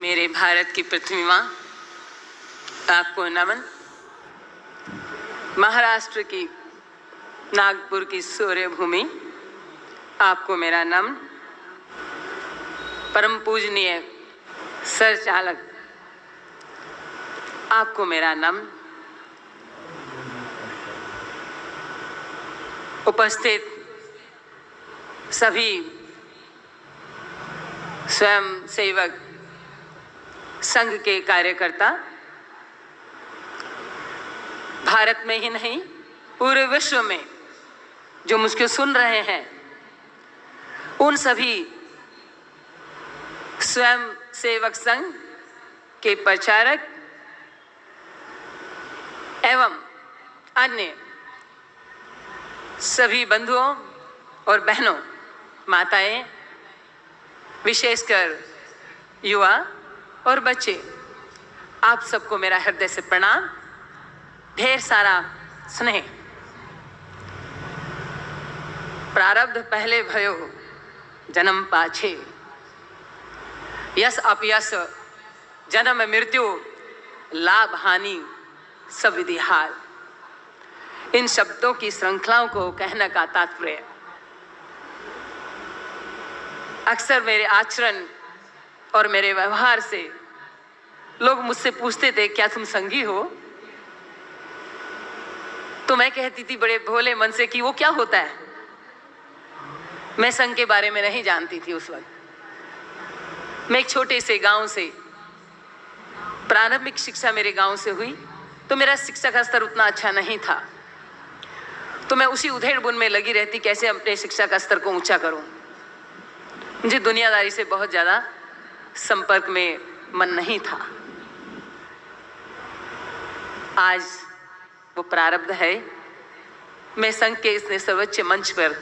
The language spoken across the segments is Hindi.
मेरे भारत की पृथ्वी माँ, आपको नमन। महाराष्ट्र की नागपुर की सूर्य भूमि, आपको मेरा नमन। परम पूजनीय सर चालक, आपको मेरा नमन। उपस्थित सभी स्वयं सेवक संघ के कार्यकर्ता, भारत में ही नहीं पूरे विश्व में जो मुझको सुन रहे हैं, उन सभी स्वयं सेवक संघ के प्रचारक एवं अन्य सभी बंधुओं और बहनों, माताएं, विशेषकर युवा और बच्चे, आप सबको मेरा हृदय से प्रणाम, ढेर सारा स्नेह। प्रारब्ध पहले भयो जन्म पाछे, यस अपयस जन्म मृत्यु, लाभ हानि सब विधि हाल। इन शब्दों की श्रृंखलाओं को कहने का तात्पर्य, अक्सर मेरे आचरण और मेरे व्यवहार से लोग मुझसे पूछते थे, क्या तुम संघी हो? तो मैं कहती थी बड़े भोले मन से कि वो क्या होता है। मैं संघ के बारे में नहीं जानती थी उस वक्त। मैं एक छोटे से गांव से, प्रारंभिक शिक्षा मेरे गांव से हुई, तो मेरा शिक्षा का स्तर उतना अच्छा नहीं था। तो मैं उसी उधेड़-बुन में लगी रहती, कैसे अपने शिक्षा का स्तर को ऊंचा करूं। मुझे दुनियादारी से बहुत ज़्यादा संपर्क में मन नहीं था। आज वो प्रारब्ध है, मैं संघ के इस सर्वोच्च मंच पर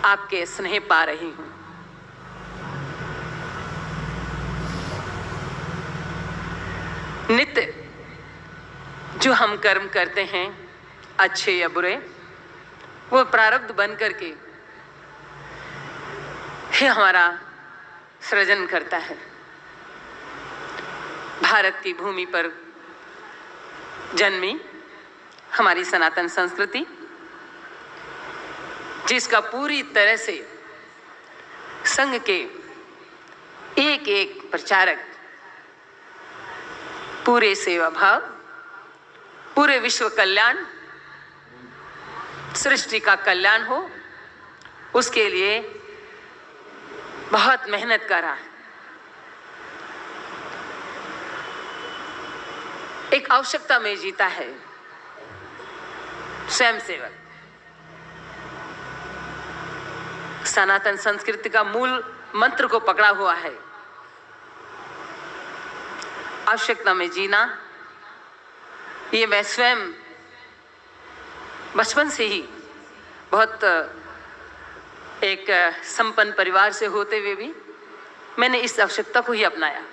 आपके स्नेह पा रही हूं। नित्य जो हम कर्म करते हैं, अच्छे या बुरे, वो प्रारब्ध बन करके ही हमारा सृजन करता है। भारत की भूमि पर जन्मी हमारी सनातन संस्कृति, जिसका पूरी तरह से संघ के एक एक प्रचारक पूरे सेवा भाव, पूरे विश्व कल्याण, सृष्टि का कल्याण हो, उसके लिए बहुत मेहनत कर रहा है। एक आवश्यकता में जीता है स्वयं सेवक। सनातन संस्कृति का मूल मंत्र को पकड़ा हुआ है, आवश्यकता में जीना। ये मैं स्वयं बचपन से ही बहुत एक संपन्न परिवार से होते हुए भी मैंने इस आवश्यकता को ही अपनाया।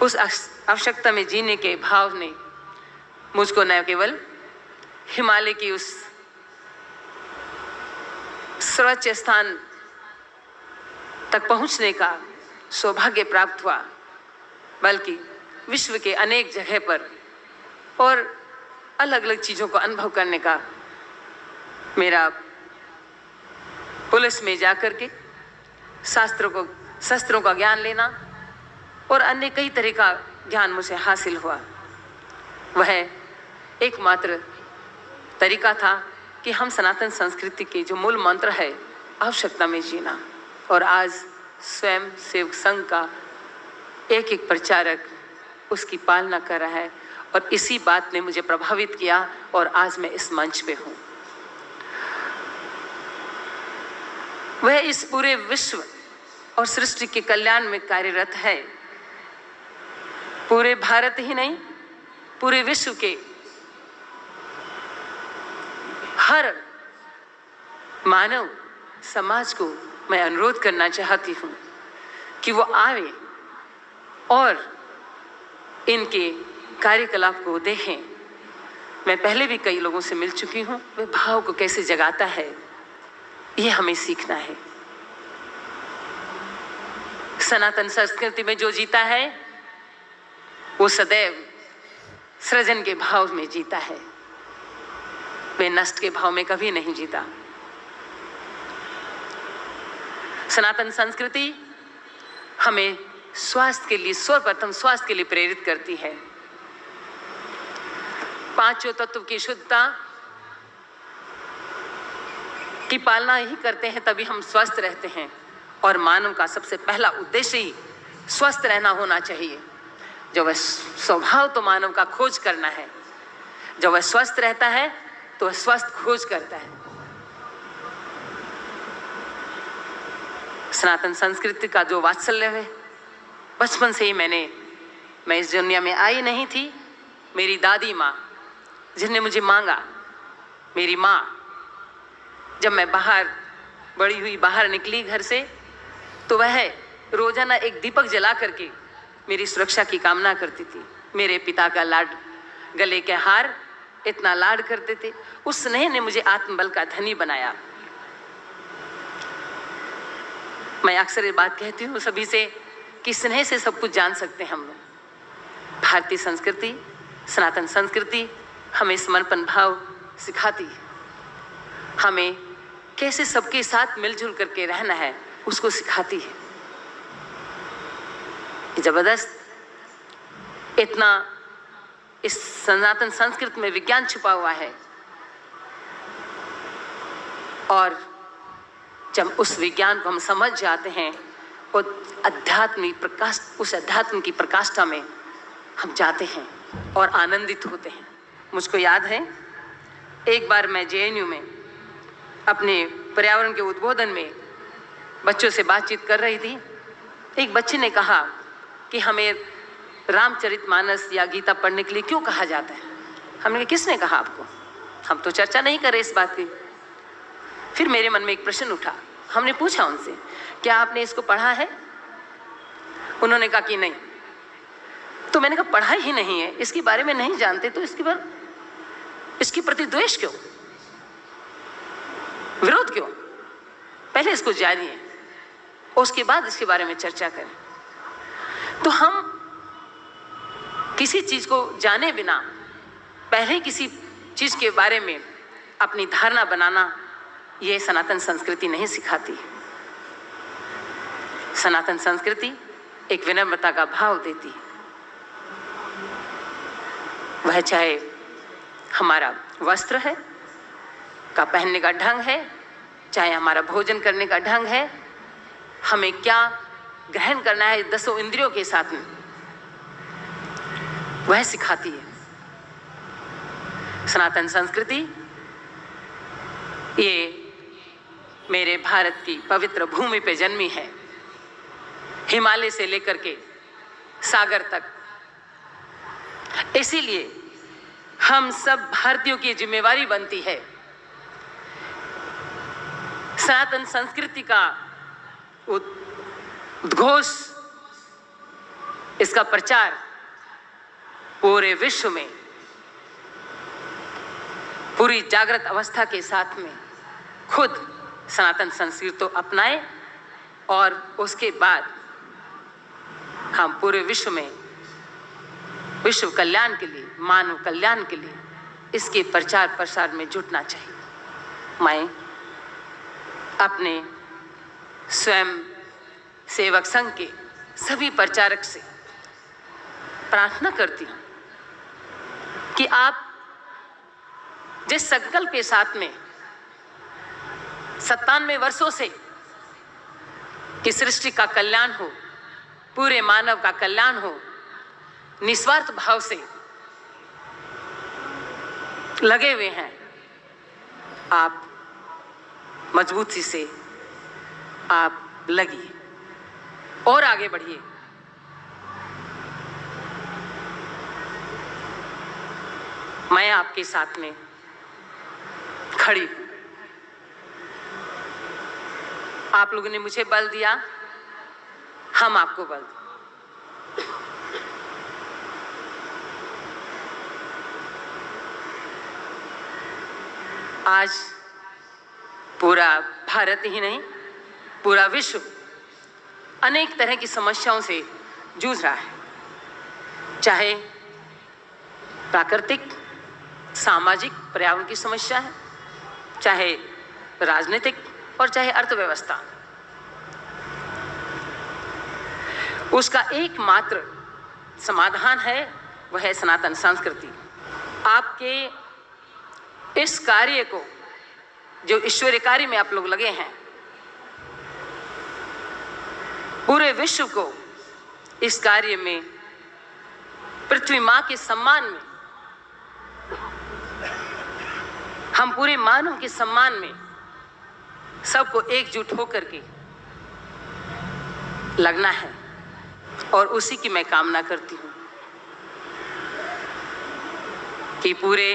उस आवश्यकता में जीने के भाव ने मुझको न केवल हिमालय की उस सर्वोच्च स्थान तक पहुंचने का सौभाग्य प्राप्त हुआ, बल्कि विश्व के अनेक जगह पर और अलग अलग चीज़ों को अनुभव करने का, मेरा पुलिस में जाकर के शस्त्रों का ज्ञान लेना और अन्य कई तरह का ज्ञान मुझे हासिल हुआ। वह एकमात्र तरीका था कि हम सनातन संस्कृति के जो मूल मंत्र है, आवश्यकता में जीना। और आज स्वयं सेवक संघ का एक एक प्रचारक उसकी पालना कर रहा है, और इसी बात ने मुझे प्रभावित किया और आज मैं इस मंच पे हूँ। वह इस पूरे विश्व और सृष्टि के कल्याण में कार्यरत है। पूरे भारत ही नहीं, पूरे विश्व के हर मानव समाज को मैं अनुरोध करना चाहती हूँ कि वो आवे और इनके कार्यकलाप को देखें। मैं पहले भी कई लोगों से मिल चुकी हूँ, वे भाव को कैसे जगाता है, ये हमें सीखना है। सनातन संस्कृति में जो जीता है वो सदैव सृजन के भाव में जीता है, वे नष्ट के भाव में कभी नहीं जीता। सनातन संस्कृति हमें स्वास्थ्य के लिए, सर्वप्रथम स्वास्थ्य के लिए प्रेरित करती है। पांचों तत्व की शुद्धता की पालना ही करते हैं तभी हम स्वस्थ रहते हैं, और मानव का सबसे पहला उद्देश्य ही स्वस्थ रहना होना चाहिए। जो वह स्वभाव तो मानव का खोज करना है, जब वह स्वस्थ रहता है तो वह स्वस्थ खोज करता है। सनातन संस्कृति का जो वात्सल्य है, बचपन से ही मैं इस दुनिया में आई नहीं थी, मेरी दादी माँ जिन्हें मुझे मांगा, मेरी माँ जब मैं बाहर बड़ी हुई, बाहर निकली घर से, तो वह रोजाना एक दीपक जला करके मेरी सुरक्षा की कामना करती थी। मेरे पिता का लाड, गले के हार इतना लाड करते थे। उस स्नेह ने मुझे आत्मबल का धनी बनाया। मैं अक्सर ये बात कहती हूँ सभी से कि स्नेह से सब कुछ जान सकते हैं हम लोग। भारतीय संस्कृति, सनातन संस्कृति हमें समर्पण भाव सिखाती है, हमें कैसे सबके साथ मिलजुल करके रहना है उसको सिखाती है। जबरदस्त इतना इस सनातन संस्कृति में विज्ञान छुपा हुआ है, और जब उस विज्ञान को हम समझ जाते हैं उस अध्यात्म की प्रकाष्ठा में हम जाते हैं और आनंदित होते हैं। मुझको याद है एक बार मैं JNU में अपने पर्यावरण के उद्बोधन में बच्चों से बातचीत कर रही थी। एक बच्चे ने कहा कि हमें रामचरितमानस या गीता पढ़ने के लिए क्यों कहा जाता है। हमने कहा किसने कहा आपको, हम तो चर्चा नहीं कर रहे इस बात की। फिर मेरे मन में एक प्रश्न उठा, हमने पूछा उनसे, क्या आपने इसको पढ़ा है? उन्होंने कहा कि नहीं। तो मैंने कहा पढ़ा ही नहीं है, इसके बारे में नहीं जानते, तो इसके प्रति द्वेष क्यों, विरोध क्यों? पहले इसको जानिए, उसके बाद इसके बारे में चर्चा करें। तो हम किसी चीज को जाने बिना पहले किसी चीज के बारे में अपनी धारणा बनाना, यह सनातन संस्कृति नहीं सिखाती। सनातन संस्कृति एक विनम्रता का भाव देती है। वह चाहे हमारा वस्त्र है का पहनने का ढंग है, चाहे हमारा भोजन करने का ढंग है, हमें क्या ग्रहण करना है 10 इंद्रियों के साथ में, वह सिखाती है सनातन संस्कृति। ये मेरे भारत की पवित्र भूमि पे जन्मी है, हिमालय से लेकर के सागर तक। इसीलिए हम सब भारतीयों की जिम्मेवारी बनती है सनातन संस्कृति का उद्घोष, इसका प्रचार पूरे विश्व में पूरी जागृत अवस्था के साथ में खुद सनातन संस्कृति को अपनाएं, और उसके बाद हम पूरे विश्व में विश्व कल्याण के लिए, मानव कल्याण के लिए इसके प्रचार प्रसार में जुटना चाहिए। मैं अपने स्वयं सेवक संघ के सभी प्रचारक से प्रार्थना करती हूं कि आप जिस संकल्प के साथ में 97 वर्षों से कि सृष्टि का कल्याण हो, पूरे मानव का कल्याण हो, निस्वार्थ भाव से लगे हुए हैं, आप मजबूती से आप लगिए और आगे बढ़िए। मैं आपके साथ में खड़ी हूं। आप लोगों ने मुझे बल दिया, हम आपको बल दें। आज पूरा भारत ही नहीं, पूरा विश्व अनेक तरह की समस्याओं से जूझ रहा है, चाहे प्राकृतिक, सामाजिक, पर्यावरण की समस्या है, चाहे राजनीतिक और चाहे अर्थव्यवस्था। उसका एकमात्र समाधान है, वह है सनातन संस्कृति। आपके इस कार्य को, जो ईश्वरीय कार्य में आप लोग लगे हैं, पूरे विश्व को इस कार्य में, पृथ्वी मां के सम्मान में, हम पूरे मानव के सम्मान में सबको एकजुट होकर के लगना है, और उसी की मैं कामना करती हूं कि पूरे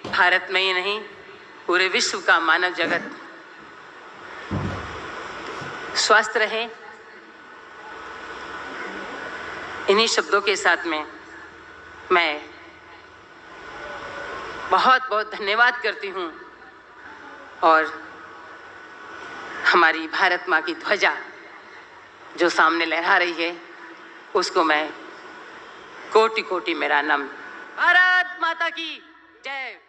भारत में ही नहीं, पूरे विश्व का मानव जगत स्वस्थ रहे। इन्हीं शब्दों के साथ में मैं बहुत बहुत धन्यवाद करती हूं, और हमारी भारत माँ की ध्वजा जो सामने लहरा रही है, उसको मैं कोटि कोटि मेरा नमन। भारत माता की जय।